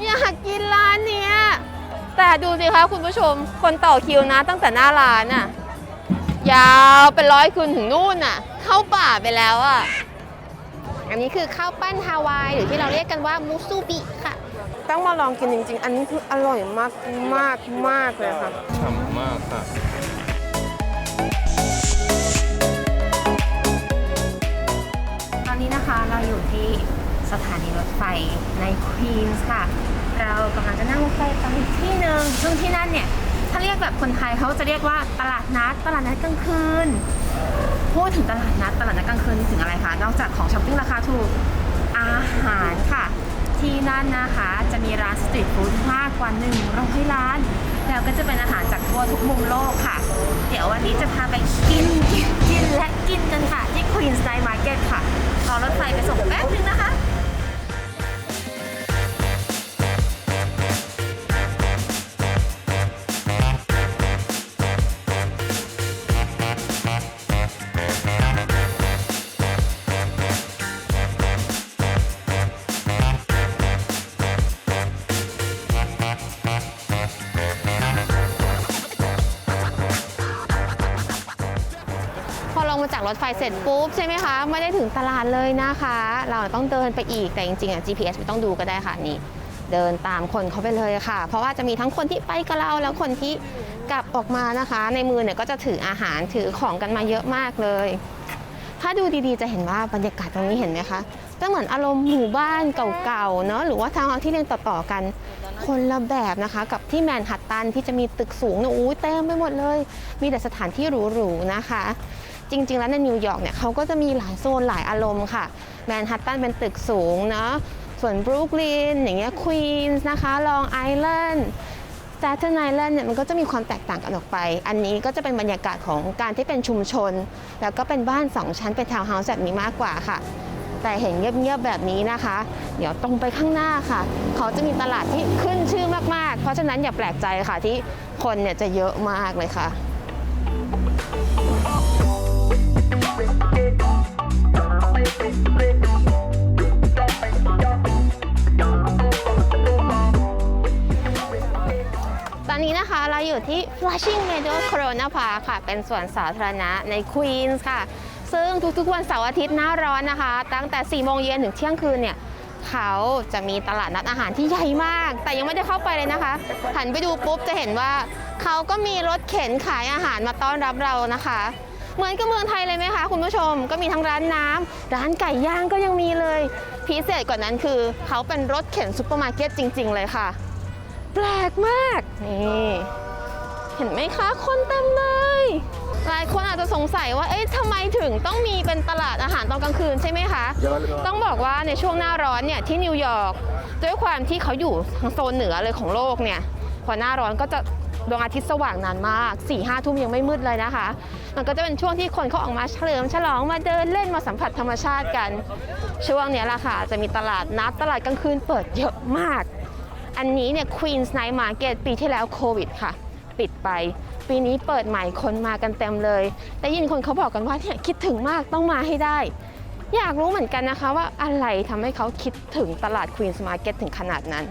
อยากกินร้านเนี้ยแต่ดูสิคะคุณผู้ชมคนต่อคิวนะตั้งแต่หน้าร้านน่ะยาวเป็น100 คืนถึงนู่นน่ะเข้าป่าไปแล้วอ่ะอันนี้คือข้าวปั้นฮาวายหรือที่เราเรียกกันว่ามูซูบิค่ะต้องมาลองกินจริงๆอันนี้คืออร่อยมากมากมากเลยค่ะ ฉ่ำมากค่ะ ตอนนี้นะคะเราอยู่ที่สถานีรถไฟในควีนส์ค่ะเรากำลังจะนั่งรถไฟไปอีกที่หนึ่งซึ่งที่นั่นเนี่ยถ้าเรียกแบบคนไทยเขาจะเรียกว่าตลาดนัดกลางคืนพูดถึงตลาดนัดกลางคืนถึงอะไรคะนอกจากของช้อปปิ้งราคาถูกอาหารค่ะที่นั่นนะคะจะมีร้านสตรีทฟู้ดมากกว่า100 ร้านแล้วก็จะเป็นอาหารจากทั่วทุกมุมโลกค่ะเดี๋ยววันนี้จะพาไปกินและกินกันค่ะที่ Queen's Night Market ค่ะรอรถไฟไปส่งแป๊บนึงนะคะพอลงมาจากรถไฟเสร็จปุ๊บใช่ไหมคะไม่ได้ถึงตลาดเลยนะคะเราต้องเดินไปอีกแต่จริงๆGPS ไม่ต้องดูก็ได้ค่ะนี่เดินตามคนเขาไปเลยค่ะเพราะว่าจะมีทั้งคนที่ไปกับเราแล้วคนที่กลับออกมานะคะในมือเนี่ยก็จะถืออาหารถือของกันมาเยอะมากเลยถ้าดูดีๆจะเห็นว่าบรรยากาศตรงนี้เห็นไหมคะก็เหมือนอารมณ์หมู่บ้านเก่าๆเนาะหรือว่าทาวน์เฮาส์ที่เรียงต่อๆกันคนละแบบนะคะกับที่แมนฮัตตันที่จะมีตึกสูงเนี่ยเต็มไปหมดเลยมีแต่สถานที่หรูๆนะคะจริงๆแล้วในนิวยอร์กเนี่ยเขาก็จะมีหลายโซนหลายอารมณ์ค่ะแมนฮัตตันเป็นตึกสูงเนาะส่วนบรูคลินอย่างเงี้ยควีนส์นะคะลองไอแลนด์สแตทเนไอแลนด์เนี่ยมันก็จะมีความแตกต่างกันออกไปอันนี้ก็จะเป็นบรรยากาศของการที่เป็นชุมชนแล้วก็เป็นบ้าน2 ชั้นเป็นทาวน์เฮาส์แบบนี้มากกว่าค่ะแต่เห็นเงียบๆแบบนี้นะคะเดี๋ยวตรงไปข้างหน้าค่ะเขาจะมีตลาดที่ขึ้นชื่อมากๆเพราะฉะนั้นอย่าแปลกใจค่ะที่คนเนี่ยจะเยอะมากเลยค่ะตอนนี้นะคะเราอยู่ที่ Flushing Meadows Corona Park ค่ะเป็นสวนสาธารณะใน Queens ค่ะซึ่งทุกๆวันเสาร์อาทิตย์หน้าร้อนนะคะตั้งแต่ 4 โมงเย็นถึงเที่ยงคืนเนี่ยเขาจะมีตลาดนัดอาหารที่ใหญ่มากแต่ยังไม่ได้เข้าไปเลยนะคะหันไปดูปุ๊บจะเห็นว่าเขาก็มีรถเข็นขายอาหารมาต้อนรับเรานะคะเหมือนกับเมืองไทยเลยไหมคะคุณผู้ชมก็มีทั้งร้านน้ำร้านไก่ย่างก็ยังมีเลยพิเศษกว่านั้นคือเขาเป็นรถเข็นซุปเปอร์มาร์เก็ตจริงๆเลยค่ะแปลกมากนี่เห็นไหมคะคนเต็มเลยหลายคนอาจจะสงสัยว่าเอ๊ะทำไมถึงต้องมีเป็นตลาดอาหารตอนกลางคืนใช่ไหมคะต้องบอกว่าในช่วงหน้าร้อนเนี่ยที่นิวยอร์กด้วยความที่เขาอยู่ทางโซนเหนือเลยของโลกเนี่ยพอหน้าร้อนก็จะดวงอาทิตย์สว่างนานมาก 4-5 ทุ่มยังไม่มืดเลยนะคะมันก็จะเป็นช่วงที่คนเขาออกมาเฉลิมฉลองมาเดินเล่นมาสัมผัสธรรมชาติกันช่วงนี้ล่ะค่ะจะมีตลาดนัดตลาดกลางคืนเปิดเยอะมากอันนี้เนี่ย Queen's Night Market ปีที่แล้วโควิดค่ะปิดไปปีนี้เปิดใหม่คนมากันเต็มเลยได้ยินคนเขาบอกกันว่าเนี่ยคิดถึงมากต้องมาให้ได้อยากรู้เหมือนกันนะคะว่าอะไรทำให้เขาคิดถึงตลาด Queen's Market ถึงขนาดนั้น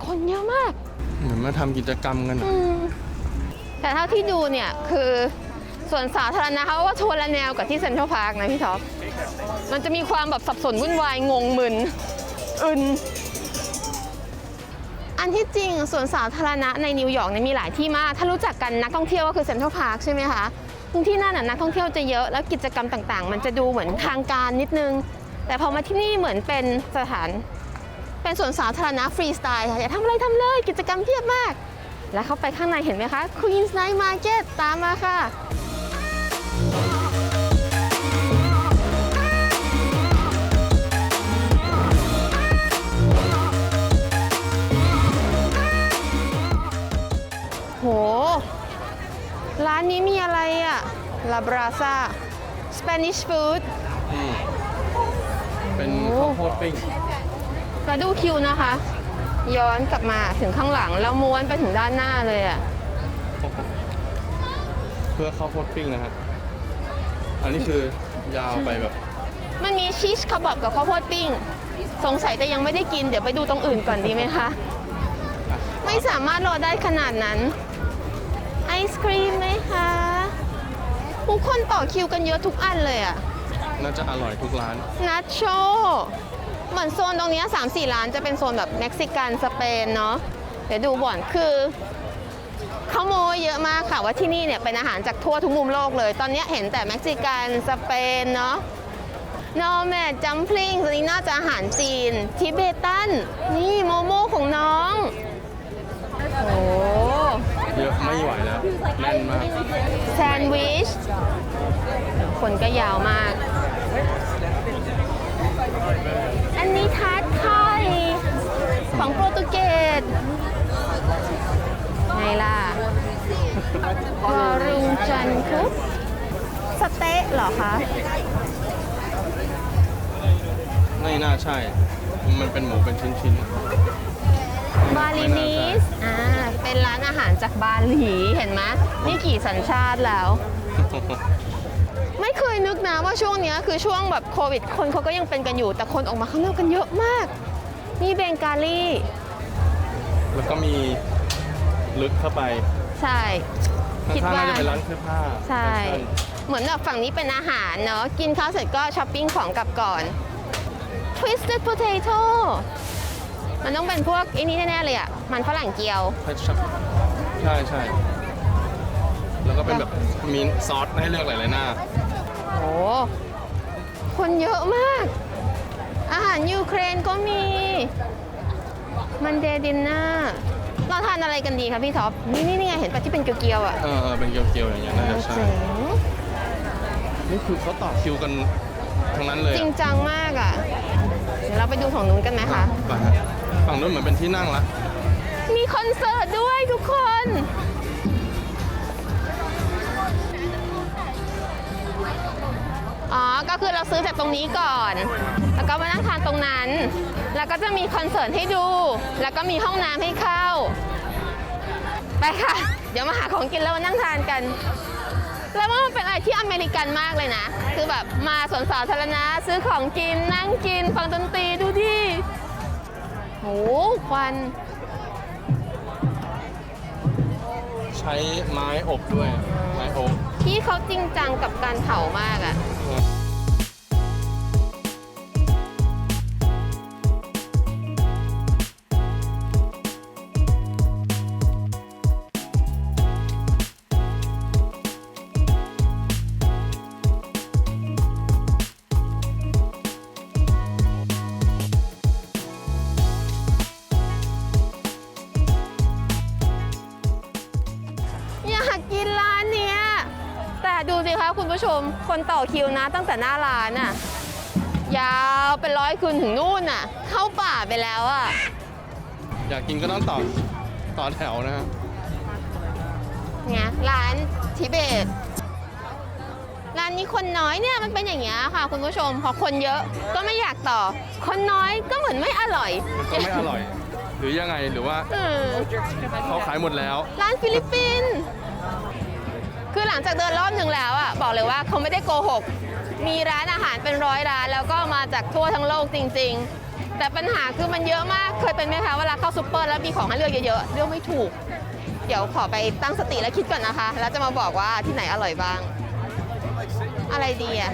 คนเยอะมากเหมือนมาทำกิจกรรมกันแต่เท่าที่ดูเนี่ยคือส่วนสาธารณะเขาว่าชวนละแนวกับที่เซ็นทรัลพาร์คนะพี่ท็อปมันจะมีความแบบสับสนวุ่นวายงงมึนอึนอันที่จริงส่วนสาธารณะในนิวยอร์กเนี่ยมีหลายที่มากถ้ารู้จักกันนักท่องเที่ยวก็คือเซ็นทรัลพาร์คใช่ไหมคะตรงที่นั่นนักท่องเที่ยวจะเยอะแล้วกิจกรรมต่างๆมันจะดูเหมือนทางการนิดนึงแต่พอมาที่นี่เหมือนเป็นเป็นสวนสาธารณะฟรีสไตล์ค่ะอยากทำอะไรทำเลยกิจกรรมเพียบมากแล้วเข้าไปข้างในเห็นไหมคะ Queen's Night Market ตามมาค่ะโหร้านนี้มีอะไรอ่ะ La Brasa Spanish Food เป็นข้าวโพดปิ้งมาดูคิวนะคะย้อนกลับมาถึงข้างหลังแล้วม้วนไปถึงด้านหน้าเลยอ่ะเพื่อข้าวโพดปิ้งนะฮะอันนี้คือยาวไปแบบมันมีชีสคาบับกับข้าวโพดปิ้ง สงสัยแต่ยังไม่ได้กินเดี๋ยวไปดูตรงอื่นก่อนดีไหมคะ ไม่สามารถรอได้ขนาดนั้น ไอศครีมไหมคะผู้คนต่อคิวกันเยอะทุกอันเลยอะ น่าจะอร่อยทุกร้าน นัชโชเหมือนโซนตรงเนี้ย3-4 ร้านจะเป็นโซนแบบเม็กซิกันสเปนเนาะเดี๋ยวดูบ่อนคือเขาโมเยอะมากค่ะว่าที่นี่เนี่ยเป็นอาหารจากทั่วทุกมุมโลกเลย ตอนเนี้ยเห็นแต่เม็กซิกันสเปนเนาะนอแมดจัมพลิงตัวนี้น่าจะอาหารจีนทิเบตันนี่โมโม่ของน้องโอ้ เยอะไม่ไหวแล้วแน่นมาก แซนด์วิชคนก็ยาวมาก อันนี้ทาร์ตไทยของโปรตุเกสไงล่ะวอรุงจันทร์คุกสเต๊ะเหรอคะ ไม่น่าใช่ มันเป็นหมูเป็นชิ้น บาลีนีสเป็นร้านอาหารจากบาหลีเห็นไหมนี่กี่สัญชาติแล้ว ๆ ไม่เคยนึกนะว่าช่วงเนี้ยคือช่วงแบบโควิดคนเขาก็ยังเป็นกันอยู่ แต่คนออกมาข้างนอกกันเยอะมาก นี่เบงกาลี แล้วก็มีลึกเข้าไป ใช่ คิด ข้างๆ ว่า น่าจะเป็นร้านเสื้อผ้า ใช่ แฟชั่น เหมือนแบบฝั่งนี้เป็นอาหารเนาะกินข้าวเสร็จก็ช้อปปิ้งของกลับก่อน Twisted Potato มันต้องเป็นพวกไอ้นี่แน่ๆเลยอ่ะ มันฝรั่งเจียว ใช่ใช่ แล้วก็เป็นแบบมีซอสให้เลือกหลายๆหน้า โอ้คนเยอะมาก อาหารยูเครนก็มี มันเดดินน่าเราทานอะไรกันดีคะพี่ท็อป นี่ไงเห็นปะที่เป็นเกียวๆอ่ะ เป็นเกลียวๆอย่างเงี้ยน่าจะใช่ เจ๋ง นี่คือเขาต่อคิวกันทั้งนั้นเลย จริงจังมากอ่ะ เดี๋ยวเราไปดูของนู้นกันไหมคะ ไปฮะฝั่งนู้นเหมือนเป็นที่นั่งละ มีคอนเสิร์ตด้วยทุกคน อ๋อ ก็คือเราซื้อจากตรงนี้ก่อน แล้วก็มานั่งทานตรงนั้น แล้วก็จะมีคอนเสิร์ตให้ดู แล้วก็มีห้องน้ำให้เข้า ไปค่ะ เดี๋ยวมาหาของกินแล้วมานั่งทานกัน แล้วว่ามันเป็นอะไรที่อเมริกันมากเลยนะ คือแบบมาสวนสาธารณะซื้อของกินนั่งกินฟังดนตรีดูดิโหควัน ใช้ไม้อบด้วย ไม้อบ ที่เขาจริงจังกับการเผามากอะอยากกินร้านเนี้ย แต่ดูสิคะคุณผู้ชม คนต่อคิวนะตั้งแต่หน้าร้านน่ะ ยาวเป็น100 คืนถึงนู่นน่ะ เข้าป่าไปแล้วอ่ะ อยากกินก็ต้องต่อแถวนะฮะ ไงร้านทิเบต ร้านนี้คนน้อยเนี่ยมันเป็นอย่างเงี้ยค่ะคุณผู้ชม พอคนเยอะก็ไม่อยากต่อ คนน้อยก็เหมือนไม่อร่อย ก็ไม่อร่อย หรือยังไงหรือว่า เออ เขาขายหมดแล้ว ร้านฟิลิปปินส์คือหลังจากเดินรอบหนึ่งแล้วอ่ะบอกเลยว่าเขาไม่ได้โกหก มีร้านอาหารเป็น100 ร้านแล้วก็มาจากทั่วทั้งโลกจริง ๆ แต่ปัญหาคือมันเยอะมาก เคยเป็นไหมคะเวลาเข้าซูเปอร์แล้วมีของให้เลือกเยอะๆเลือกไม่ถูก เดี๋ยวขอไปตั้งสติแล้วคิดก่อนนะคะ แล้วจะมาบอกว่าที่ไหนอร่อยบ้าง อะไรดีอ่ะ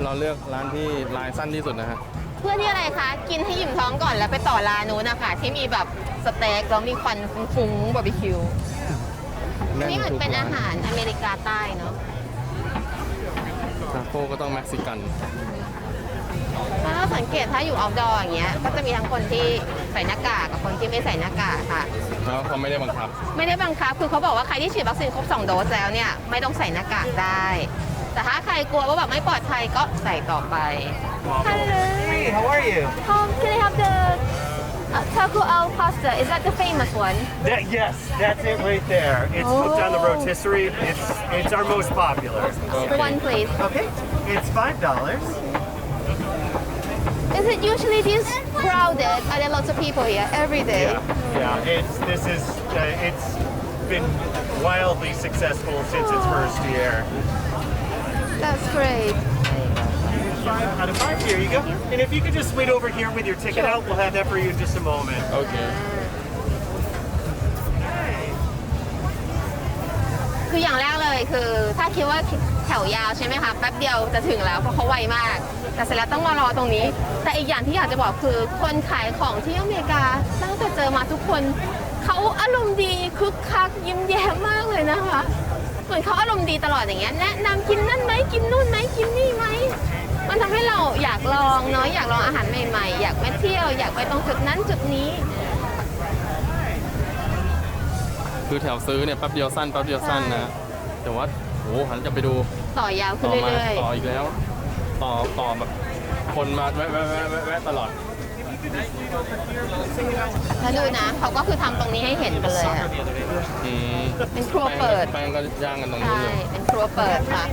เราเลือกร้านที่ลายสั้นที่สุดนะฮะ เพื่อที่อะไรคะ กินให้อิ่มท้องก่อนแล้วไปต่อร้านนู้นนะคะที่มีแบบสเต็กแล้วมีควันฟุ้งๆบาร์บีคิว นี่มันเป็นอาหารอเมริกาใต้เนาะ ทาโก้ก็ต้องเม็กซิกัน ถ้าเราสังเกตถ้าอยู่ outdoor อย่างเงี้ย ก็จะมีทั้งคนที่ใส่หน้ากากกับคนที่ไม่ใส่หน้ากากค่ะ แล้วเขาไม่ได้บังคับ ไม่ได้บังคับ คือเขาบอกว่าใครที่ฉีดวัคซีนครบ2 โดสแล้วเนี่ยไม่ต้องใส่หน้ากากได้ แต่ถ้าใครกลัวว่าแบบไม่ปลอดภัยก็ใส่ต่อไป Hello Hey, how are you? Can I have the taco al pasta? Is that the famous one? Yes, that's it right there. It's cooked on the Oh. rotisserie. It's our most popular. One please. Okay, it's $5. Is it usually this crowded? Are there lots of people here every day? Yeah. It's been wildly successful since its first year. That's great. out of 5. Here you go. And if you could just wait over here with your ticket out, we'll have that for you in just a moment. โอเค คืออย่างแรกเลยคือถ้าคิดว่าแถวยาวใช่ไหมคะแป๊บเดียวจะถึงแล้วเพราะเขาไวมาก แต่เสร็จแล้วต้องมารอตรงนี้ แต่อีกอย่างที่อยากจะบอกคือคนขายของที่อเมริกาตั้งแต่เจอมาทุกคนเขาอารมณ์ดีคึกคักยิ้มแย้มมากเลยนะคะเหมือนเขาอารมณ์ดีตลอดอย่างเงี้ยแนะนำกินนั่นไหมกินนู่นไหมกินนี่ไหมมันทำให้เราอยากลองเนาะอยากลองอาหารใหม่ๆอยากไปเที่ยวอยากไปตรงจุดนั้นจุดนี้ คือแถวซื้อเนี่ยแป๊บเดียวสั้นแป๊บเดียวสั้นนะ แต่ว่าโหหันจะไปดู ต่อยาวขึ้ ต่ น อมา เรื่อย ต่ออีกแล้ว ต่อแบบคนมาแวะตลอด ๆแล้วดูนะเขาก็คือทำตรงนี้ให้เห็นกันเลยอะ อืม เป็นครัวเปิด แป้งก็ย่างกันตรงนี้ ใช่ เลย เป็นครัวเปิดค่ะ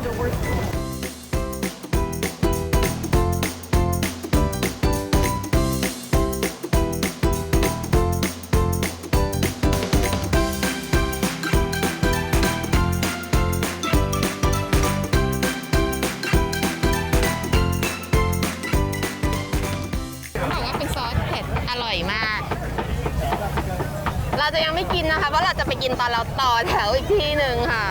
เขาบอกว่าเป็นซอสเผ็ดอร่อยมาก เราจะยังไม่กินนะคะ เพราะเราจะไปกินตอนเราต่อแถวอีกที่หนึ่งค่ะ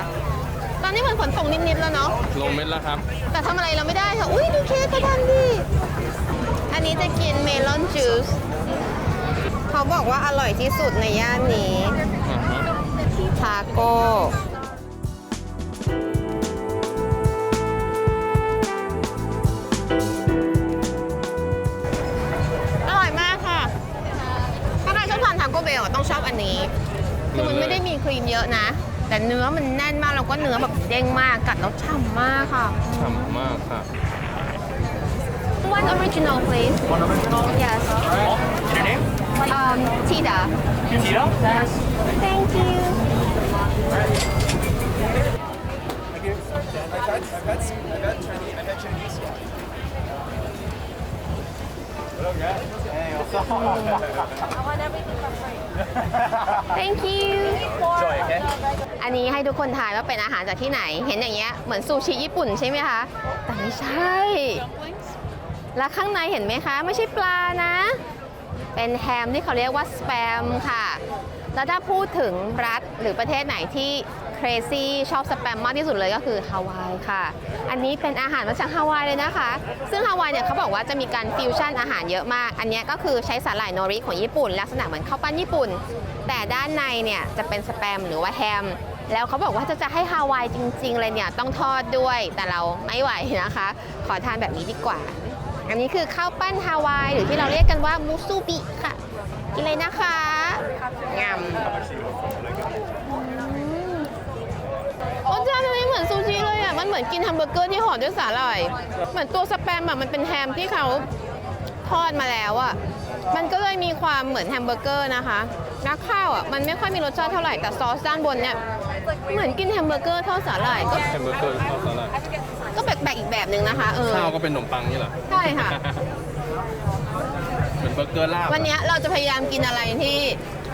ตอนนี้เหมือนฝนตกนิดๆแล้วเนาะ ลงเม็ดแล้วครับ แต่ทำอะไรเราไม่ได้ค่ะ อุ้ยดูเค้กก็ทำดิ อันนี้จะกินเมลอนจูสเขาบอกว่าอร่อยที่สุดในย่านนี้ อ่าฮะ ทาโก้ อร่อยมากค่ะ ถ้าใครชอบทานทาโก้เบลต้องชอบอันนี้ คือมันไม่ได้มีครีมเยอะนะ แต่เนื้อมันแน่นมากแล้วก็เนื้อแบบเด้งมาก กัดแล้วฉ่ำมากค่ะ ฉ่ำมากค่ะ One original, please. One original? Yes. Your name? Tita. Tito? Thank you. Thank you. Enjoy, okay? อันนี้ให้ทุกคนทายว่าเป็นอาหารจากที่ไหน เห็นอย่างเงี้ยเหมือนซูชิญี่ปุ่นใช่ไหมคะ แต่ไม่ใช่ แล้วข้างในเห็นไหมคะ ไม่ใช่ปลานะ เป็นแฮมที่เขาเรียกว่าสแปมค่ะ แล้วถ้าพูดถึงรัฐหรือประเทศไหนที่ crazy ชอบสแปมมากที่สุดเลยก็คือฮาวายค่ะ อันนี้เป็นอาหารมาจากฮาวายเลยนะคะ ซึ่งฮาวายเนี่ยเขาบอกว่าจะมีการฟิวชั่นอาหารเยอะมาก อันเนี้ยก็คือใช้สาหร่ายโนริของญี่ปุ่นลักษณะเหมือนข้าวปั้นญี่ปุ่น แต่ด้านในเนี่ยจะเป็นสแปมหรือว่าแฮม แล้วเขาบอกว่าจะให้ฮาวายจริงๆเลยเนี่ยต้องทอดด้วย แต่เราไม่ไหวนะคะ ขอทานแบบนี้ดีกว่า อันนี้คือข้าวปั้นฮาวายหรือที่เราเรียกกันว่ามูซูบิค่ะ กินเลยนะคะงามรสชาติมันไม่เหมือนซูชิเลยอ่ะ มันเหมือนกินแฮมเบอร์เกอร์ที่ห่อด้วยสาหร่าย เหมือนตัวสแปมอ่ะมันเป็นแฮมที่เขาทอดมาแล้วอ่ะ มันก็เลยมีความเหมือนแฮมเบอร์เกอร์นะคะนักข้าวอ่ะมันไม่ค่อยมีรสชาติเท่าไหร่แต่ซอสด้านบนเนี่ยเหมือนกินแฮมเบอร์เกอร์ทอดสาหร่ายก็ แฮมเบอร์เกอร์ซอสสลัด ก็แปลกๆอีกแบบหนึ่งนะคะข้าวก็เป็นขนมปังนี่เหรอ ใช่ค่ะ เหมือนเบอร์เกอร์ลาบ วันนี้เราจะพยายามกินอะไรที่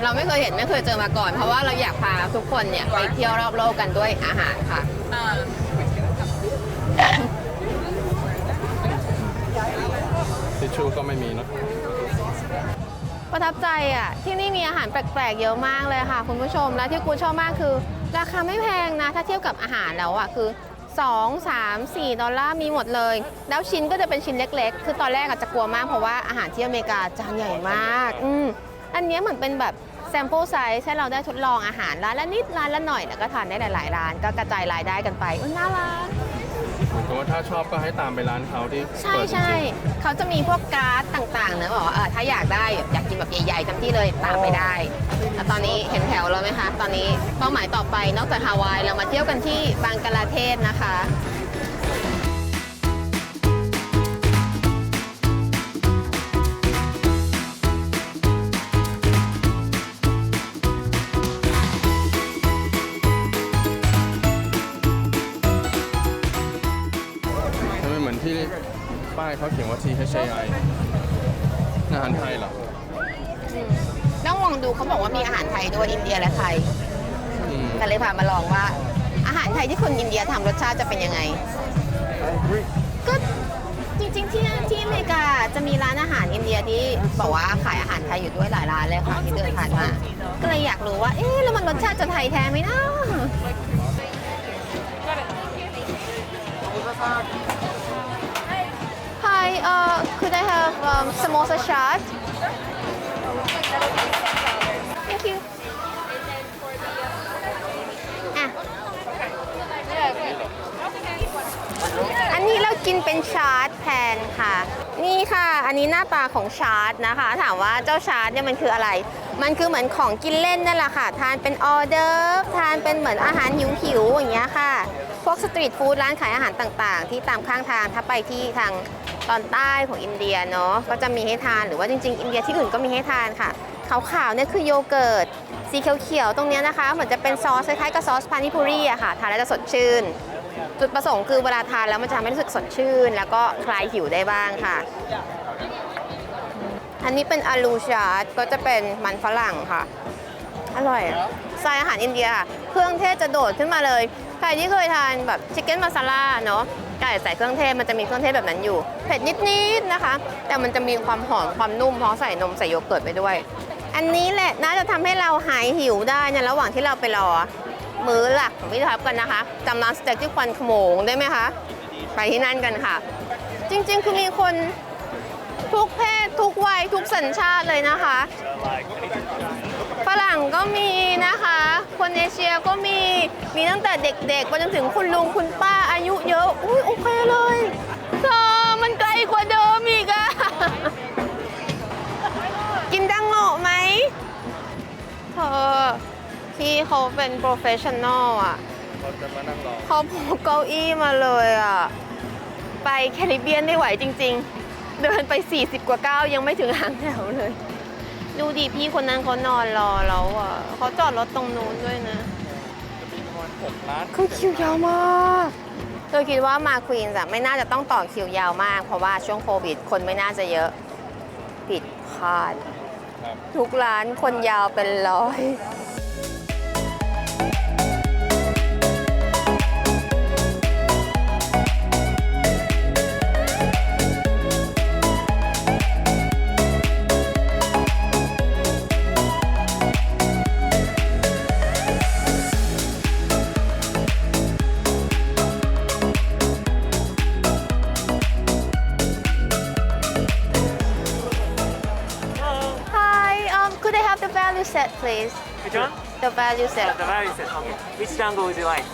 เราไม่เคยเห็นไม่เคยเจอมาก่อน เพราะว่าเราอยากพาทุกคนเนี่ยไปเที่ยวรอบโลกกันด้วยอาหารค่ะ ทิชชู่ก็ไม่มีเนอะ ประทับใจอ่ะที่นี่มีอาหารแปลกๆเยอะมากเลยค่ะคุณผู้ชมและที่กูชอบมากคือ ราคาไม่แพงนะถ้าเทียบกับอาหารแล้วอ่ะคือ2 3 4 ดอลลาร์มีหมดเลย แล้วชิ้นก็จะเป็นชิ้นเล็กๆ คือตอนแรกอาจจะกลัวมากเพราะว่าอาหารที่อเมริกาจานใหญ่มากอันนี้เหมือนเป็นแบบ sample size ให้เราได้ทดลองอาหารร้านละนิดร้านละหน่อยแล้วก็ทานได้หลายๆร้านก็กระจายรายได้กันไปน่ารัก เหมือนกับว่าถ้าชอบก็ให้ตามไปร้านเขาที่ ใช่ เปิดจ ใช่ ริง เขาจะมีพวกการ์ดต่างๆเนอะบอกว่าถ้าอยากได้อยากกินแบบใหญ่ๆจำที่เลยตามไปได้แล้วตอนนี้เห็นแถวแล้วไหมคะ ตอนนี้เป้าหมายต่อไปนอกจากฮาวายเรามาเที่ยวกันที่บังกลาเทศนะคะ ๆมันเหมือนที่ป้ายเขาเขียนว่า THAI อาหารไทยเหรอ ต้องลองดูเขาบอกว่ามีอาหารไทยด้วยอินเดียและไทย อืม กันเลยพามาลองว่า อาหารไทยที่คนอินเดียทำรสชาติจะเป็นยังไง ก็จ ริงๆที่อเมริกาจะมีร้านอาหารอินเดียที่บอกว่าขายอาหารไทยอยู่ด้วยหลายร้านเลยค่ะที่เดินผ่านมา ก็เลยอยากรู้ว่า เอ๊ะแล้วมันรสชาติจะไทยแท้ไหมนะ Hi, could I have samosa chaat? Thank you. อ่ะ อันนี้เรากินเป็นชาร์ตแทนค่ะ นี่ค่ะ อันนี้หน้าตาของชาร์ตนะคะ ถามว่าเจ้าชาร์ตเนี่ยมันคืออะไร มันคือเหมือนของกินเล่นนั่นแหละค่ะ ทานเป็นออเดอร์ฟทานเป็นเหมือนอาหารหิวๆอย่างเงี้ยค่ะ พวกสตรีทฟู้ดร้านขายอาหารต่างๆ ที่ตามข้างทางถ้าไปที่ทางตอนใต้ของอินเดียเนาะก็จะมีให้ทานหรือว่าจริงๆอินเดียที่อื่นก็มีให้ทานค่ะขาวๆเนี่ยคือโยเกิร์ตสีเขียวๆตรงเนี้ยนะคะเหมือนจะเป็นซอสคล้ายๆกับซอสพานิพูรีอะค่ะทานแล้วจะสดชื่น จุดประสงค์คือเวลาทานแล้วมันจะทำให้รู้สึกสดชื่น แล้วก็คลายหิวได้บ้างค่ะ อันนี้เป็นอาลูชาร์ตก็จะเป็นมันฝรั่งค่ะ อร่อยสไตล์อาหารอินเดียค่ะเครื่องเทศจะโดดขึ้นมาเลยใครที่เคยทานแบบชิคเก้นมาซาล่าเนาะไก่ใส่เครื่องเทศมันจะมีเครื่องเทศแบบนั้นอยู่เผ็ดนิดๆนะคะ แต่มันจะมีความหอมความนุ่มเพราะใส่นมใส่โยเกิร์ตไปด้วย อันนี้แหละน่าจะทำให้เราหายหิวได้ในระหว่างที่เราไปรอมื้อหลักของพี่ท็อปกันนะคะจำร้านสเต็กที่ควันขโมงได้ไหมคะไปที่นั่นกันค่ะ จริงๆคือมีคนทุกเพศทุกวัยทุกสัญชาติเลยนะคะฝรั่งก็มีนะคะ คนเอเชียก็มีตั้งแต่เด็กๆไปจนถึงคุณลุงคุณป้าอายุเยอะอุ้ยโอเคเลยเธอมันไกลกว่าเดิมอีกอะกินดังโง่ไหมเธอพี่เขาเป็นโปรเฟชชั่นอลอ่ะ เขาจะมานั่งรอ เขาพกเก้าอี้มาเลยอ่ะ ไปแคริบเบียนไม่ไหวจริงๆ เดินไป 40 กว่าก้าวยังไม่ถึงหางแถวเลย ดูดิพี่คนนั้นเขานอนรอแล้วอ่ะเขาจอดรถตรงนู้นด้วยนะ จะมีประมาณ6ร้าน คือคิวยาวมากเธอคิดว่ามาควีนส์ไม่น่าจะต้องต่อคิวยาวมาก เพราะว่าช่วงโควิดคนไม่น่าจะเยอะผิดคาด ครับ ทุกร้านคนยาวเป็นร้อย Hi, could I have the value set, please? Which one? The value set. The value set. Okay. Which dango would you like?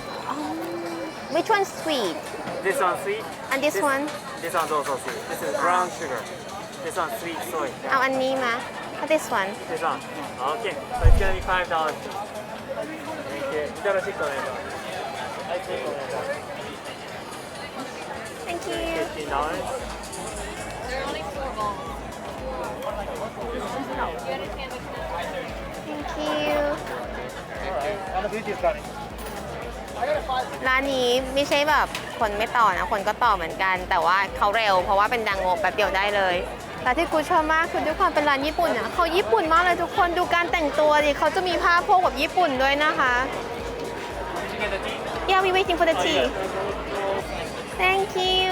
Which one's sweet? This one sweet. And this one? This one's also sweet. This is brown sugar. This one's sweet soy. เอาอันนี้มา This one. This one. Okay. So it's gonna be $5. Thank you. いただきっとね。はい、チェックお願いします。 Thank you. $15. Thank you. And the beauty is coming. ร้านนี้ไม่ใช่แบบคนไม่ต่อนะ คนก็ต่อเหมือนกัน แต่ว่าเขาเร็วเพราะว่าเป็นดังโงแป๊บเดียวได้เลย แต่ที่กูชอบมากคือด้วยความเป็นร้านญี่ปุ่นอ่ะเขาญี่ปุ่นมากเลยทุกคนดูการแต่งตัวดิเขาจะมีผ้าโพกแบบญี่ปุ่นด้วยนะคะ Did you get the tea? Yeah, we waiting for the tea. Thank you.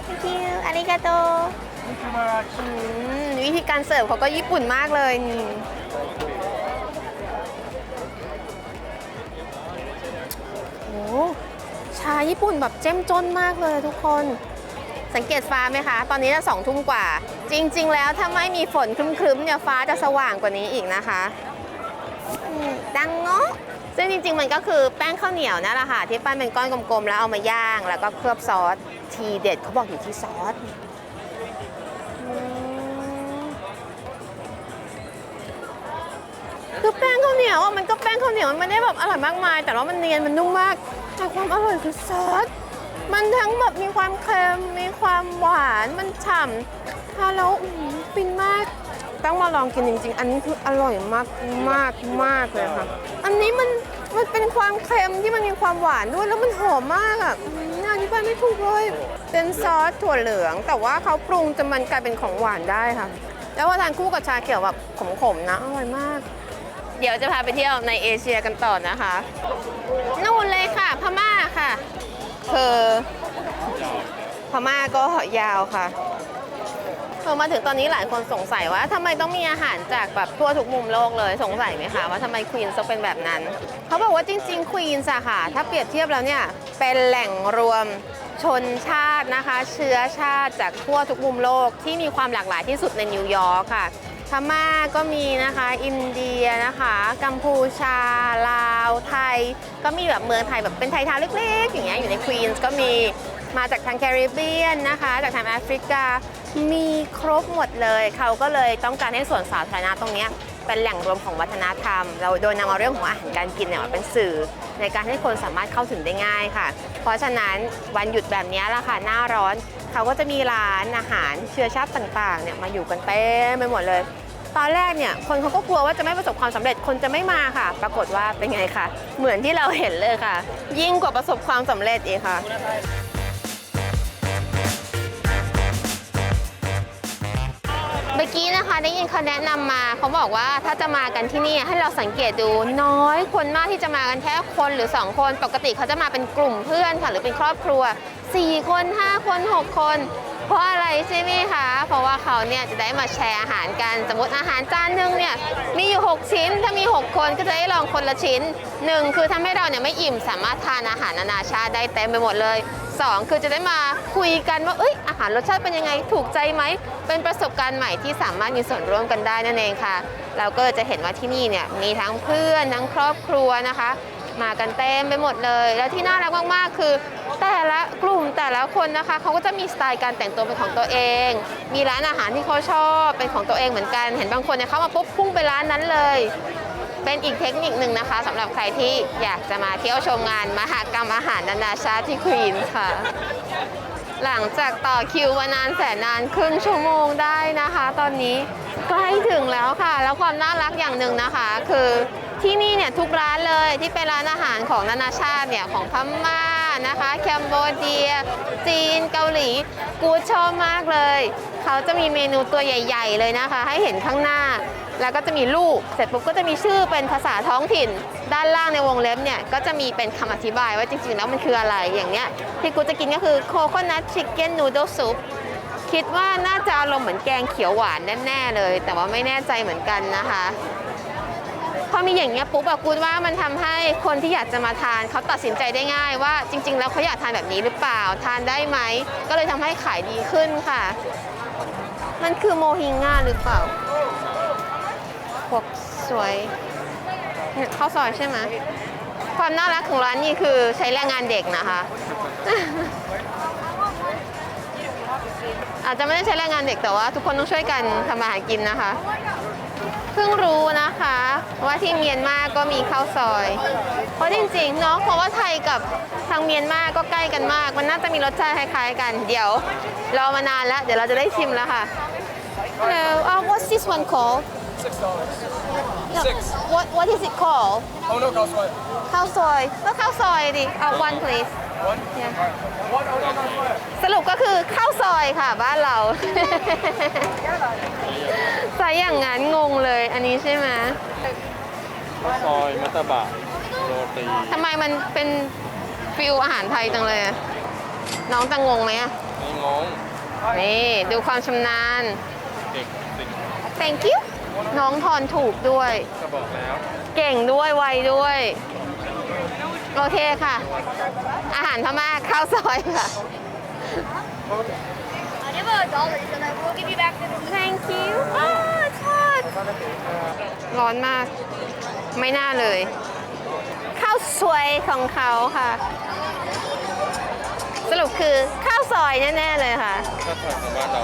Thank you. อาริกาโต Thank you very much. วิธีการเสิร์ฟเขาก็ญี่ปุ่นมากเลยนี่โอ้ชาญี่ปุ่นแบบเจ้มจนมากเลยทุกคน สังเกตฟ้าไหมคะ ตอนนี้จะ2 ทุ่มกว่า จริง ๆ แล้วถ้าไม่มีฝนครึ้มๆเนี่ยฟ้าจะสว่างกว่านี้อีกนะคะดังเงาะซึ่งจริง ๆ มันก็คือแป้งข้าวเหนียวนั่นแหละค่ะที่ปั้นเป็นก้อนกลมๆแล้วเอามาย่างแล้วก็เคลือบซอสทีเด็ดเขาบอกอยู่ที่ซอสคือแป้งข้าวเหนียวอ่ะมันก็แป้งข้าวเหนียวมันไม่ได้แบบอร่อยมากมายแต่ว่ามันเนียนมันนุ่มมากแต่ความอร่อยคือซอสมันทั้งแบบมีความเค็มมีความหวานมันฉ่ำทานแล้วฟินมากต้องมาลองกินจริงๆอันนี้คืออร่อยมากมากมากเลยค่ะอันนี้มันเป็นความเค็มที่มันมีความหวานด้วยแล้วมันหอมมากอ่ะอธิบายไม่ถูกเลยเป็นซอสถั่วเหลืองแต่ว่าเขาปรุงจนมันกลายเป็นของหวานได้ค่ะแล้วพอทานคู่กับชาเขียวแบบขมๆนะอร่อยมากเดี๋ยวจะพาไปเที่ยวในเอเชียกันต่อนะคะนู่นเลยค่ะพม่าค่ะคือ ม่าก็ยาวค่ะพอมาถึงตอนนี้หลายคนสงสัยว่าทำไมต้องมีอาหารจากแบบทั่วทุกมุมโลกเลยสงสัยไหมคะว่าทำไมควีนส์ต้องเป็นแบบนั้นเขาบอกว่าจริงๆควีนส์อะค่ะถ้าเปรียบเทียบแล้วเนี่ยเป็นแหล่งรวมชนชาตินะคะเชื้อชาติจากทั่วทุกมุมโลกที่มีความหลากหลายที่สุดในนิวยอร์กค่ะพม่าก็มีนะคะอินเดียนะคะกัมพูชาลาวไทยก็มีแบบเมืองไทยแบบเป็นไทยทาวน์เล็กๆอย่างเงี้ยอยู่ในควีนส์ก็มีมาจากทางแคริบเบียนนะคะจากทางแอฟริกามีครบหมดเลยเขาก็เลยต้องการให้สวนสาธารณะตรงนี้เป็นแหล่งรวมของวัฒนธรรมเราโดยนำเอาเรื่องของอาหารการกินเนี่ยมาเป็นสื่อในการให้คนสามารถเข้าถึงได้ง่ายค่ะเพราะฉะนั้นวันหยุดแบบนี้ละค่ะหน้าร้อนเขาก็จะมีร้านอาหารเชื้อชาติต่างๆเนี่ยมาอยู่กันเต็มไปหมดเลยตอนแรกเนี่ยคนเขาก็กลัวว่าจะไม่ประสบความสำเร็จคนจะไม่มาค่ะ ปรากฏว่าเป็นไงคะเหมือนที่เราเห็นเลยค่ะ ยิ่งกว่าประสบความสำเร็จอีกค่ะเมื่อกี้นะคะได้ยินเขาแนะนำมาเขาบอกว่าถ้าจะมากันที่นี่ให้เราสังเกตดูน้อยคนมากที่จะมากันแค่คนหรือ2คนปกติเขาจะมาเป็นกลุ่มเพื่อนค่ะหรือเป็นครอบครัว4คน5คน6คนเพราะอะไรใช่ไหมคะเพราะว่าเขาเนี่ยจะได้มาแชร์อาหารกันสมมติอาหารจานนึงเนี่ยมีอยู่6ชิ้นถ้ามี6คนก็จะได้ลองคนละชิ้น1คือทำให้เราเนี่ยไม่อิ่มสามารถทานอาหารนานาชาติได้เต็มไปหมดเลย2คือจะได้มาคุยกันว่าอาหารรสชาติเป็นยังไงถูกใจไหมเป็นประสบการณ์ใหม่ที่สามารถมีส่วนร่วมกันได้นั่นเองค่ะเราก็จะเห็นว่าที่นี่เนี่ยมีทั้งเพื่อนทั้งครอบครัวนะคะมากันเต็มไปหมดเลยแล้วที่น่ารักมากๆคือแต่ละกลุ่มแต่ละคนนะคะเขาก็จะมีสไตล์การแต่งตัวเป็นของตัวเองมีร้านอาหารที่เขาชอบเป็นของตัวเองเหมือนกันเห็นบางคนเนี่ยเข้ามาปุ๊บพุ่งไปร้านนั้นเลยเป็นอีกเทคนิคหนึ่งนะคะสำหรับใครที่อยากจะมาเที่ยวชมงานมหกรรมอาหารนานาชาติที่ควีนส์ค่ะหลังจากต่อคิวมานานแสนนานครึ่งชั่วโมงได้นะคะตอนนี้ใกล้ถึงแล้วค่ะแล้วความน่ารักอย่างหนึ่งนะคะคือที่นี่เนี่ยทุกร้านเลยที่เป็นร้านอาหารของนานาชาติเนี่ยของพม่านะคะแคนเบเดียจีนเกาหลีกูชอบมากเลยเขาจะมีเมนูตัวใหญ่ๆเลยนะคะให้เห็นข้างหน้าแล้วก็จะมีรูปเสร็จปุ๊บก็จะมีชื่อเป็นภาษาท้องถิ่นด้านล่างในวงเล็บเนี่ยก็จะมีเป็นคำอธิบายว่าจริงๆแล้วมันคืออะไรอย่างเนี้ยที่กูจะกินก็คือโคโคนัทชิคเก้นนูโดลซุปคิดว่าน่าจะอารมณ์เหมือนแกงเขียวหวานแน่ๆเลยแต่ว่าไม่แน่ใจเหมือนกันนะคะพอมีอย่างเงี้ยปุ๊บกูว่ามันทำให้คนที่อยากจะมาทานเขาตัดสินใจได้ง่ายว่าจริงๆแล้วเขาอยากทานแบบนี้หรือเปล่าทานได้ไหมก็เลยทำให้ขายดีขึ้นค่ะมันคือโมฮิงง่าหรือเปล่าพวกสวยข้าวซอยใช่ไหมความน่ารักของร้านนี้คือใช้แรงงานเด็กนะคะ อาจจะไม่ได้ใช้แรงงานเด็กแต่ว่าทุกคนต้องช่วยกันทำอาหารกินนะคะเพิ่งรู้นะคะว่าที่เมียนมาก็มีข้าวซอยเพราะจริงๆเนาะเพราะว่าไทยกับทางเมียนมาก็ใกล้กันมากมันน่าจะมีรสชาติคล้ายๆกันเดี๋ยวรอมานานแล้วเดี๋ยวเราจะได้ชิมแล้วค่ะ Hello what's this one called $6 No, Six. what is it called Oh no, cost what? ข้าวซอยก็ข้าวซอยดิเอา one please One? Yeah. One? Oh no, cost what? สรุปก็คือข้าวซอยค่ะบ้านเรา ใส่อย่างงั้นงงเลยอันนี้ใช่ไหม ซอยมัตตบะโรตี ทำไมมันเป็นฟิลอาหารไทยจังเลยอะน้องจะงงไหมอะ ไม่งง นี่ดูความชำนาญ เด็ก thank you น้องทอนถูกด้วย ก็บอกแล้ว เก่งด้วยไวด้วย โอเคค่ะ อาหารพม่าข้าวซอยค่ะ I have a dollar, so I will give you back the thank you ชอบร้อนมาก ไม่น่าเลย ข้าวสวยของเขาค่ะ สรุปคือข้าวซอยแน่ๆเลยค่ะ ถ้าถอดของบ้านเรา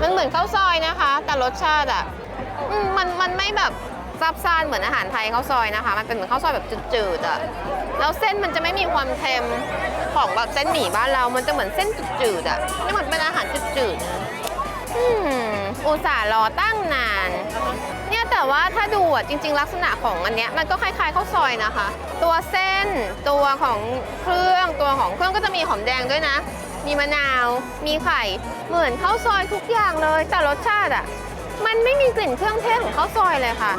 มันเหมือนข้าวซอยนะคะ แต่รสชาติอ่ะมันไม่แบบซับซ่านเหมือนอาหารไทยข้าวซอยนะคะ มันเป็นเหมือนข้าวซอยแบบจืดๆอ่ะแล้วเส้นมันจะไม่มีความเค็มของแบบเส้นหมี่บ้านเรา มันจะเหมือนเส้นจืดๆอ่ะนี่เหมือนเป็นอาหารจืดๆนะอุตส่าห์รอตั้งนานเนี่ยแต่ว่าถ้าดูอ่ะจริงๆลักษณะของอันเนี้ยมันก็คล้ายๆข้าวซอยนะคะ ตัวเส้นตัวของเครื่องก็จะมีหอมแดงด้วยนะมีมะนาวมีไข่เหมือนข้าวซอยทุกอย่างเลยแต่รสชาติอ่ะ มันไม่มีกลิ่นเครื่องเทศของข้าวซอยเลยค่ะ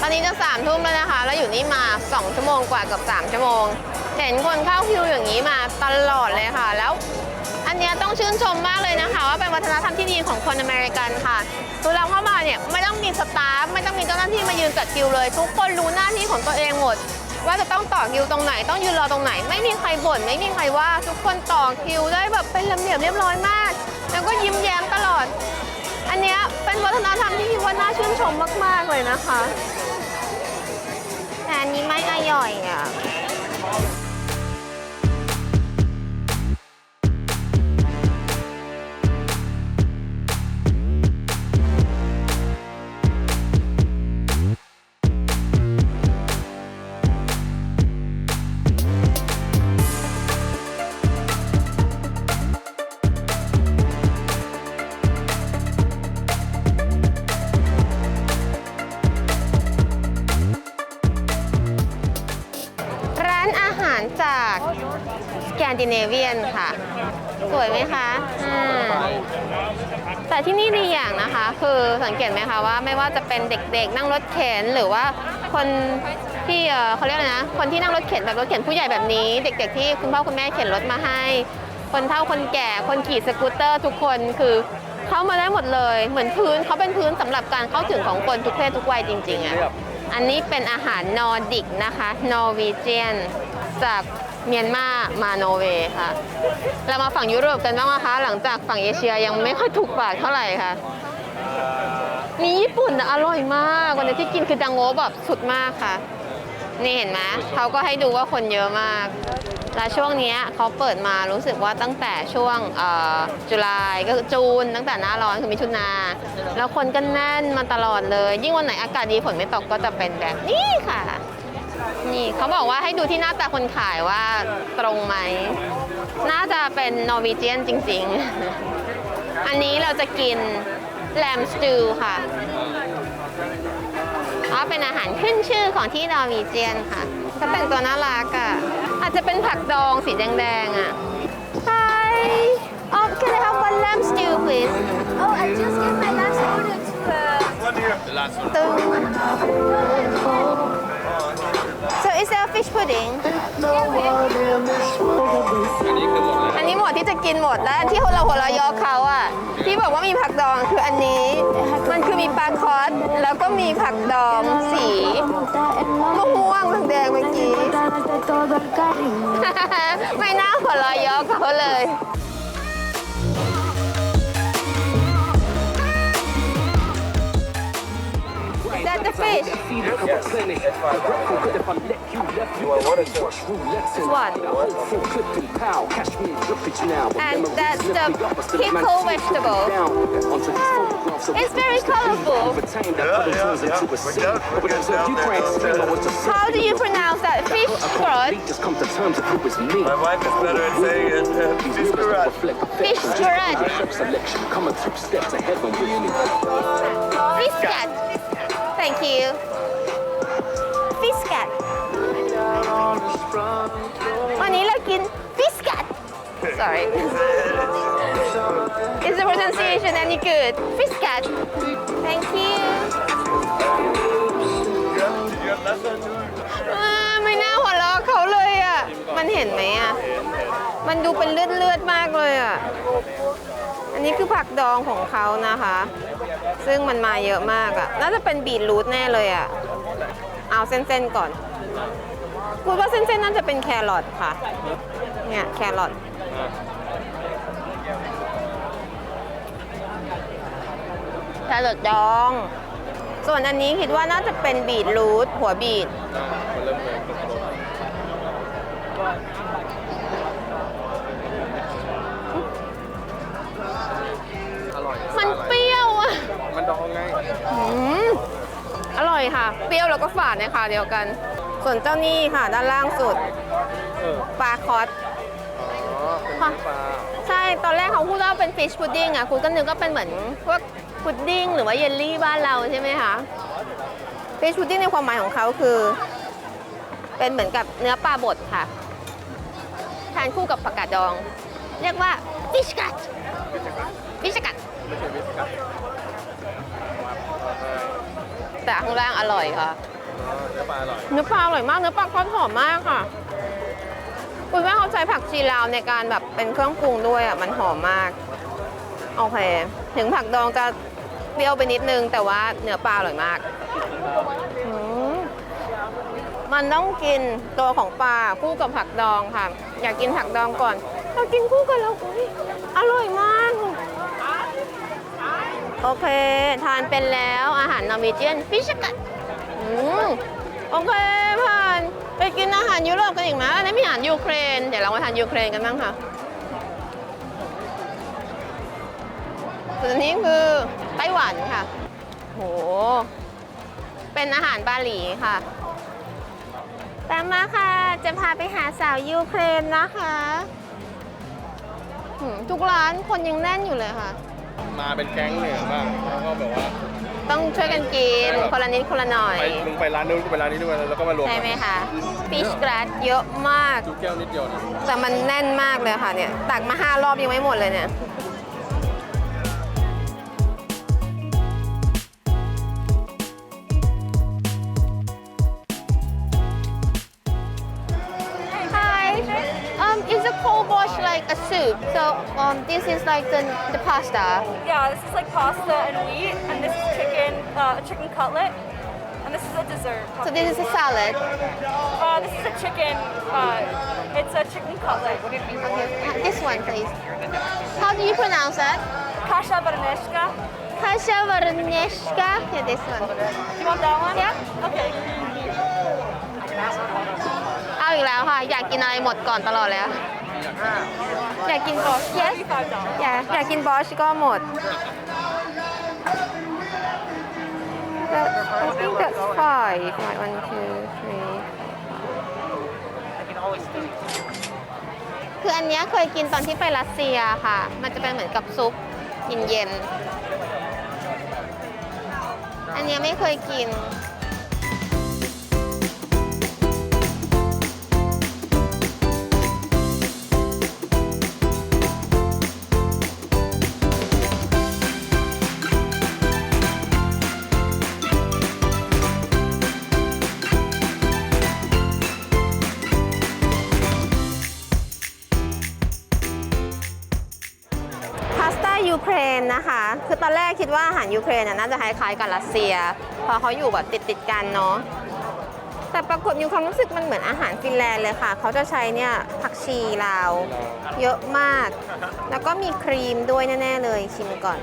ตอนนี้จะ3 ทุ่มแล้วนะคะ แล้วอยู่นี่มา 2 ชั่วโมงกว่าเกับ3 ชั่วโมง เห็นคนเข้าคิวอย่างนี้มาตลอดเลยค่ะ แล้วอันเนี้ยต้องชื่นชมมากเลยนะคะ ว่าเป็นวัฒนธรรมที่ดีของคนอเมริกันค่ะคือเราเข้ามาเนี่ยไม่ต้องมีสตาฟไม่ต้องมีเจ้าหน้าที่มายืนจัดคิวเลย ทุกคนรู้หน้าที่ของตัวเองหมด ว่าจะต้องต่อคิวตรงไหนต้องยืนรอตรงไหน ไม่มีใครบ่นไม่มีใครว่าทุกคนต่อคิวได้แบบเป็นระเบียบเรียบร้อยมาก แล้วก็ยิ้มแย้มตลอด อันเนี้ยเป็นวัฒนธรรมที่คิดว่าน่าชื่นชมมากๆเลยนะคะแต่อันนี้ไม่อร่อยอ่ะ ร้านอาหารจากสแกนดิเนเวียนค่ะ สวยไหมคะแต่ที่นี่ดีอย่างนะคะ คือสังเกตไหมคะว่าไม่ว่าจะเป็นเด็กๆนั่งรถเข็นหรือว่าคนที่เขาเรียกอะไรนะ คนที่นั่งรถเข็นแบบรถเข็นผู้ใหญ่แบบนี้ เด็กๆที่คุณพ่อคุณแม่เข็นรถมาให้ คนเฒ่าคนแก่คนขี่สกูตเตอร์ทุกคนคือเข้ามาได้หมดเลย เหมือนพื้นเขาเป็นพื้นสำหรับการเข้าถึงของคนทุกเพศทุกวัยจริงๆอ่ะ อันนี้เป็นอาหารนอร์ดิกนะคะนอร์วีเจียนจากเมียนมาโนเวย์ค่ะ เรามาฝั่งยุโรปกันบ้างนะคะ หลังจากฝั่งเอเชียยังไม่ค่อยถูกปากเท่าไหร่ค่ะ มีญี่ปุ่นนะอร่อยมากวันนี้ที่กินคือดังโง่แบบสุดมากค่ะ นี่เห็นไหมเขาก็ให้ดูว่าคนเยอะมาก และช่วงนี้เขาเปิดมารู้สึกว่าตั้งแต่ช่วงจุลายก็คือจูนตั้งแต่หน้าร้อนคือมิถุนาแล้วคนก็แน่นมาตลอดเลย ยิ่งวันไหนอากาศดีฝนไม่ตกก็จะเป็นแบบนี้ค่ะ นี่เขาบอกว่าให้ดูที่หน้าตาคนขายว่าตรงไหม น่าจะเป็นนอร์วีเจียนจริงๆ อันนี้เราจะกินแลมสตูค่ะเป็นอาหารขึ้นชื่อของที่นอร์วีเจียนค่ะเขาแต่งตัวน่ารักอ่ะอาจจะเป็นผักดองสีแดงๆอ่ะ Hi can I have one lamb stew please Oh, I just gave my last order to So is there a fish pudding อันนี้หมดที่จะกินหมดแล้วที่เราหัวเราะเยอเขาอ่ะที่บอกว่ามีผักดองคืออันนี้มันคือมีปลาคอสแล้วก็มีผักดองสีม่วงแดงเมื่อกี้ ไม่น่าหัวเราะเยอเขาเลย Is that the fish? This one. And that's the pickle vegetable. It's very colorful. How do you pronounce that? Fish sprout? My wife is better at saying it. Fish sprout. Fish sprout. Fish cat. Thank you. Fish cat. วันนี้เรากิน fish cat. Sorry. Is the pronunciation any good? Fish cat. Thank you. ไม่น่าหัวเราะเขาเลยอ่ะ มันเห็นไหมอ่ะ มันดูเป็นเลือดมากเลยอ่ะ อันนี้คือผักดองของเขานะคะ ซึ่งมันมาเยอะมากอ่ะ น่าจะเป็นบีทรูทแน่เลยอ่ะ เอาเส้นๆก่อนพูดว่าเส้นๆน่าจะเป็นแครอทค่ะ เนี่ยแครอทดอง ส่วนอันนี้คิดว่าน่าจะเป็นบีทรูทหัวบีท มันเริ่มเลยอร่อย มันเปรี้ยวอ่ะ มันดองไง อร่อยค่ะ เปรี้ยวแล้วก็ฝาดในคราวเดียวกัน ส่วนเจ้านี่ค่ะ ด้านล่างสุด ปลาคอส เป็นปลา ใช่ ตอนแรกเขาพูดว่าเป็นฟิชพุดดิ้งอ่ะ คุณก็นึกว่าเป็นเหมือนพวกพุดดิ้งหรือว่าเยลลี่บ้านเราใช่ไหมคะฟิชพุดดิ้งในความหมายของเขาคือ เป็นเหมือนกับเนื้อปลาบดค่ะ ทานคู่กับผักกาดดอง เรียกว่าฟิชกัดฟิชกัด ไม่ใช่วิสกัส แต่ข้างล่างอร่อยค่ะ เนื้อปลาอร่อย เนื้อปลาอร่อยมาก เนื้อปลาก้อนหอมมากค่ะ คุณแม่เขาใช้ผักชีลาวในการแบบเป็นเครื่องปรุงด้วยอ่ะ มันหอมมาก โอเค ถึงผักดองจะเปรี้ยวไปนิดนึง แต่ว่าเนื้อปลาอร่อยมากอืมมันต้องกินตัวของปลาคู่กับผักดองค่ะ อยากกินผักดองก่อนเรากินคู่กันแล้วอุ๊ยอร่อยมาก โอเค ทานเป็นแล้วอาหารนอร์เวเจียนฟิชกัดโอเคผ่านไปกินอาหารยุโรปกันอีกไหมอันนี้มีอาหารยูเครน เดี๋ยวเรามาทานยูเครนกันบ้างค่ะส่วนนี้คือไต้หวันค่ะโหเป็นอาหารบาหลีค่ะตามมาค่ะ จะพาไปหาสาวยูเครนนะคะทุกร้านคนยังแน่นอยู่เลยค่ะ มาเป็นแก๊งเลยบ้างแล้วก็แบบว่า ต้องช่วยกันกินคนละนิดคนละหน่อย ไปมึงไปร้านนู้นกูไปร้านนี้ด้วยแล้วก็มารวม ใช่ไหมคะฟิชกราดเยอะมาก จุ๊แก้วนิดเดียวนะ แต่มันแน่นมากเลยค่ะเนี่ย ตักมา5 รอบยังไม่หมดเลยเนี่ย Hi. Is a cold bosh like a soup? So this is like the pasta. Yeah, this is like pasta and wheat, and this is chicken cutlet, and this is a dessert. So this is a salad. This is a chicken. It's a chicken cutlet. Okay, this one please. How do you pronounce that? Kasha varaneshka. Kasha varaneshka. Yeah, this one. You want that one? Yeah. Okay. เอาอีกแล้วค่ะ อยากกินอะไรหมดก่อนตลอดเลยอะอยากกินบอช yes อยากกินบอชก็หมด I think that's 5 like 1 2 3 คืออันเนี้ยเคยกินตอนที่ไปรัสเซียค่ะ มันจะเป็นเหมือนกับซุปเย็นๆอันเนี้ยไม่เคยกินยูเครนนะคะ คือตอนแรกคิดว่าอาหารยูเครนน่าจะคล้ายๆกับรัสเซีย เพราะเขาอยู่แบบติดๆกันเนาะ แต่ปรากฏมีความรู้สึกมันเหมือนอาหารฟินแลนด์เลยค่ะ เขาจะใช้เนี่ยผักชีลาวเยอะมาก แล้วก็มีครีมด้วยแน่ๆเลยชิมก่อน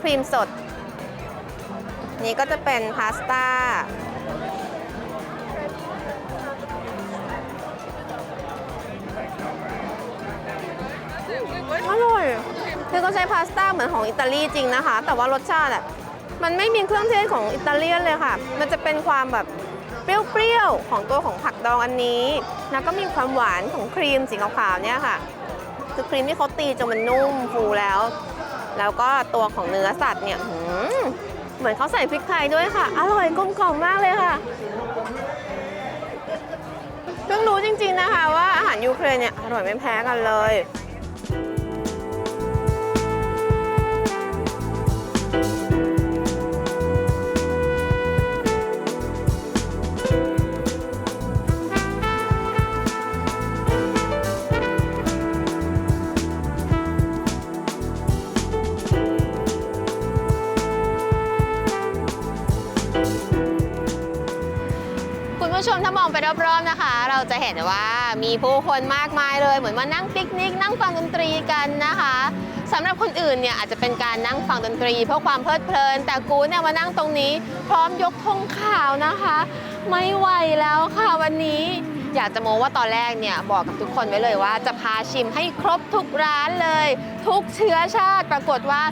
ครีมสด นี่ก็จะเป็นพาสต้าอร่อย คือเขาใช้พาสต้าเหมือนของอิตาลีจริงนะคะ แต่ว่ารสชาติมันไม่มีเครื่องเทศของอิตาเลียนเลยค่ะ มันจะเป็นความแบบเปรี้ยวๆของตัวของผักดองอันนี้ แล้วก็มีความหวานของครีมสีขาวๆเนี่ยค่ะ คือครีมที่เขาตีจนมันนุ่มฟูแล้ว แล้วก็ตัวของเนื้อสัตว์เนี่ยเหมือนเขาใส่พริกไทยด้วยค่ะ อร่อยกลมกล่อมมากเลยค่ะเพิ่งรู้จริงๆนะคะว่าอาหารยูเครนเนี่ยอร่อยไม่แพ้กันเลย คุณผู้ชมถ้ามองไปรอบๆนะคะ เราจะเห็นว่ามีผู้คนมากมายเลย เหมือนมานั่งปิกนิกนั่งฟังดนตรีกันนะคะสำหรับคนอื่นเนี่ยอาจจะเป็นการนั่งฟังดนตรีเพื่อความเพลิดเพลิน แต่กูเนี่ยมานั่งตรงนี้พร้อมยกธงขาวนะคะ ไม่ไหวแล้วค่ะวันนี้ อยากจะโม้ว่าตอนแรกเนี่ยบอกกับทุกคนไว้เลยว่าจะพาชิมให้ครบทุกร้านเลย ทุกเชื้อชาติปรากฏว่า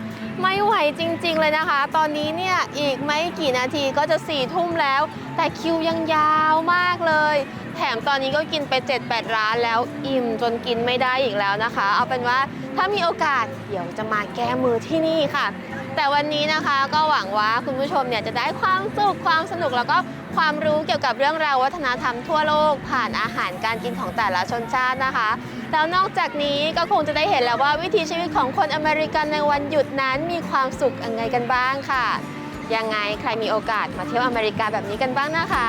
ไม่ไหวจริงๆเลยนะคะ ตอนนี้เนี่ยอีกไม่กี่นาทีก็จะ4 ทุ่มแล้ว แต่คิวยังยาวมากเลย แถมตอนนี้ก็กินไป 7-8 ร้านแล้วอิ่มจนกินไม่ได้อีกแล้วนะคะ เอาเป็นว่าถ้ามีโอกาสเดี๋ยวจะมาแก้มือที่นี่ค่ะ แต่วันนี้นะคะก็หวังว่าคุณผู้ชมเนี่ยจะได้ความสุขความสนุกแล้วก็ความรู้เกี่ยวกับเรื่องราววัฒนธรรมทั่วโลกผ่านอาหารการกินของแต่ละชนชาตินะคะแล้วนอกจากนี้ก็คงจะได้เห็นแล้วว่าวิถีชีวิตของคนอเมริกันในวันหยุดนั้นมีความสุขยังไงกันบ้างค่ะยังไงใครมีโอกาสมาเที่ยวอเมริกาแบบนี้กันบ้างนะคะ